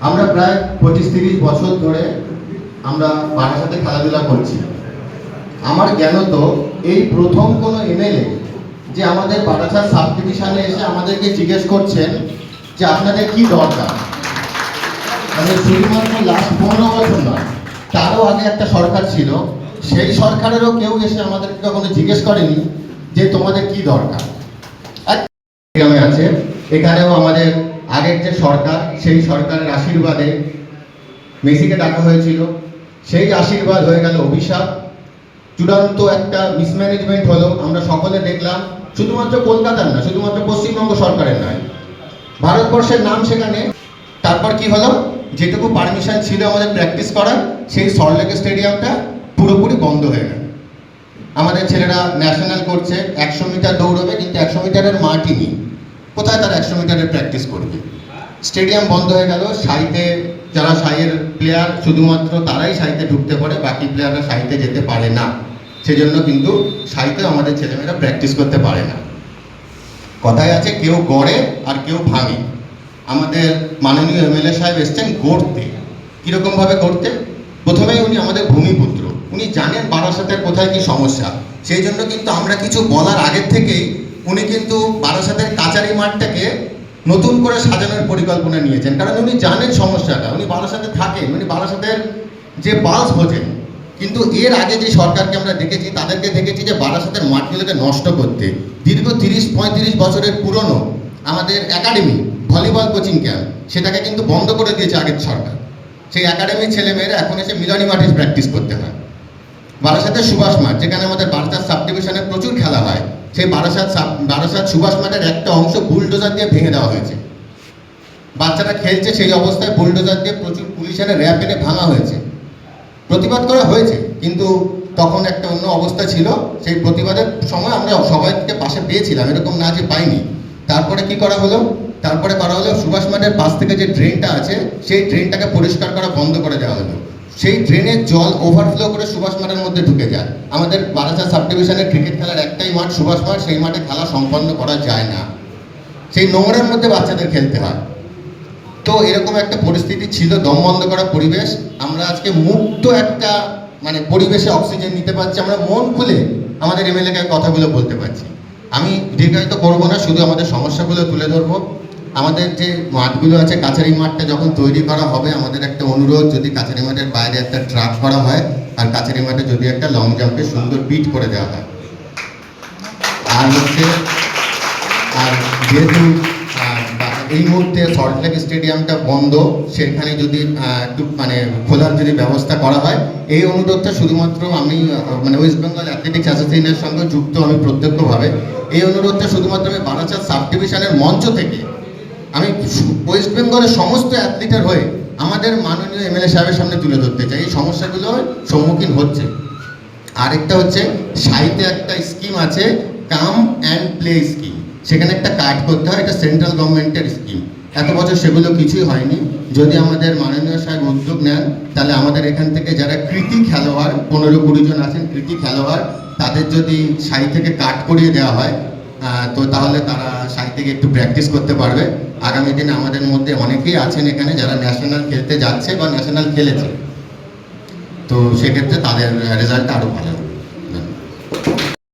আমরা প্রায় 25-30 বছর ধরে আমরা বারাসাতে খেলাধুলা করছি। আমার জ্ঞানত এই প্রথম কোনো এমএলএ যে আমাদের বারাসাত সাব ডিভিশনে এসে আমাদেরকে জিজ্ঞেস করছেন যে আপনাদের কি দরকার। মানে শুধুমাত্র লাস্ট 15 বছর নয়, তারও আগে একটা সরকার ছিল, সেই সরকারেরও কেউ এসে আমাদেরকে কখনো জিজ্ঞেস করেনি যে তোমাদের কি দরকার। গ্রামে আছে, এখানেও আমাদের আগের যে সরকার, সেই সরকারের আশীর্বাদে মেসিকে ডাকা হয়েছিল, সেই আশীর্বাদ হয়ে গেল অভিশাপ। চূড়ান্ত একটা মিসম্যানেজমেন্ট হলো, আমরা সকলে দেখলাম। শুধুমাত্র কলকাতার না, শুধুমাত্র পশ্চিমবঙ্গ সরকারের নয়, ভারতবর্ষের নাম সেখানে। তারপর কি হলো, যেটুকু পারমিশন ছিল আমাদের প্র্যাকটিস করার, সেই সল্টলেক স্টেডিয়ামটা পুরোপুরি বন্ধ হয়ে গেল। আমাদের ছেলেরা ন্যাশনাল করছে, 100 মিটার দৌড়বে, কিন্তু 100 মিটারের মাঠই নেই। কোথায় তারা 100 মিটারের প্র্যাকটিস করবে? স্টেডিয়াম বন্ধ হয়ে গেল। সাইতে যারা সাইয়ের প্লেয়ার, শুধুমাত্র তারাই সাইতে ঢুকতে পারে, বাকি প্লেয়াররা সাইতে যেতে পারে না। সেজন্য কিন্তু সাইতে আমাদের ছেলেমেয়েরা প্র্যাকটিস করতে পারে না। কথায় আছে, কেউ গড়ে আর কেউ ভাঙে। আমাদের মাননীয় এমএলএ সাহেব এসছেন গড়তে। কীরকমভাবে গড়তে? প্রথমেই উনি আমাদের ভূমিপুত্র, উনি জানেন বারাসাতের কোথায় কি সমস্যা। সেই জন্য কিন্তু আমরা কিছু বলার আগের থেকেই উনি কিন্তু বারাসাতের কাচারি মাঠটাকে নতুন করে সাজানোর পরিকল্পনা নিয়েছেন। কারণ উনি জানেন সমস্যাটা, উনি বারাসাতে থাকেন, উনি বারাসাতের যে পালস বোঝেন। কিন্তু এর আগে যে সরকারকে আমরা দেখেছি, তাদেরকে দেখেছি যে বারাসাতের মাঠগুলোকে নষ্ট করতে। দীর্ঘ 30-35 বছরের পুরনো আমাদের একাডেমি, ভলিবল কোচিং ক্যাম্প, সেটাকে কিন্তু বন্ধ করে দিয়েছে আগের সরকার। সেই একাডেমির ছেলেমেয়েরা এখন এসে মিলনী মাঠে প্র্যাকটিস করতে হয়। বারাসাতের সুভাষ মাঠ, যেখানে আমাদের বারাসাত সাব ডিভিশনে প্রচুর খেলা হয়, সেই বারাসাত সুভাষ মাঠের একটা অংশ বুলডোজার দিয়ে ভেঙে দেওয়া হয়েছে। বাচ্চারা খেলছে, সেই অবস্থায় বুলডোজার দিয়ে প্রচুর পুলিশ এনে র্যাপ এনে ভাঙা হয়েছে। প্রতিবাদ করা হয়েছে, কিন্তু তখন একটা অন্য অবস্থা ছিল। সেই প্রতিবাদের সময় আমরা সবাইকে পাশে পেয়েছিলাম, এরকম না যে পাইনি। তারপরে কি করা হলো? তারপরে করা হলো সুভাষ মাঠের পাশ থেকে যে ড্রেনটা আছে, সেই ড্রেনটাকে পরিষ্কার করা বন্ধ করে দেওয়া হলো। সেই ড্রেনের জল ওভারফ্লো করে সুভাষ মাঠের মধ্যে ঢুকে যায়। আমাদের বারাসাত সাব ডিভিশনের ক্রিকেট খেলার একটাই মাঠ, সুভাষ মাঠ, সেই মাঠে খেলা সম্পন্ন করা যায় না। সেই নোংরার মধ্যে বাচ্চাদের খেলতে হয়। তো এরকম একটা পরিস্থিতি ছিল, দম বন্ধ করা পরিবেশ। আমরা আজকে মুক্ত একটা মানে পরিবেশে অক্সিজেন নিতে পারছি, আমরা মন খুলে আমাদের এমএলএকে কথাগুলো বলতে পারছি। আমি দীর্ঘায়িত করবো না, শুধু আমাদের সমস্যাগুলো তুলে ধরবো। আমাদের যে মাঠগুলো আছে, কাছারি মাঠটা যখন তৈরি করা হবে, আমাদের একটা অনুরোধ, যদি কাছারি মাঠের বাইরে একটা ট্রাক করা হয়, আর কাছারি মাঠে যদি একটা লং জাম্পে সুন্দর পিচ করে দেওয়া হয়। আর হচ্ছে, আর যেহেতু এই মুহূর্তে সল্টলেক স্টেডিয়ামটা বন্ধ, সেখানে যদি একটু মানে খোলার যদি ব্যবস্থা করা হয়, এই অনুরোধটা শুধুমাত্র আমি মানে ওয়েস্ট বেঙ্গল অ্যাথলেটিক্স অ্যাসোসিয়েশনের সঙ্গে যুক্ত আমি প্রত্যক্ষভাবে। এই অনুরোধটা শুধুমাত্র আমি বারাসাত সাব ডিভিশনের মঞ্চ থেকে আমি ওয়েস্ট বেঙ্গলের সমস্ত অ্যাথলিটের হয়ে আমাদের মাননীয় এমএলএ সাহেবের সামনে তুলে ধরতে চাই। এই সমস্যাগুলো সম্মুখীন হচ্ছে। আরেকটা হচ্ছে, সাইতে একটা স্কিম আছে, কাম অ্যান্ড প্লে স্কিম। সেখানে একটা কার্ড করতে হয়, এটা সেন্ট্রাল গভর্নমেন্টের স্কিম। এত বছর সেগুলো কিছুই হয়নি। যদি আমাদের মাননীয় সাহেব উদ্যোগ নেন, তাহলে আমাদের এখান থেকে যারা কৃতি খেলোয়াড় 15-20 জন আছেন কৃতি খেলোয়াড়, তাদের যদি সাই থেকে কার্ড করিয়ে দেওয়া হয়, তো তাহলে তারা সাই থেকে একটু প্র্যাকটিস করতে পারবে। আগামী দিনে আমাদের মধ্যে অনেকেই আছেন এখানে যারা ন্যাশনাল খেলতে যাচ্ছে বা ন্যাশনাল খেলেছে, তো সেক্ষেত্রে তাদের রেজাল্ট আরও ভালো হবে।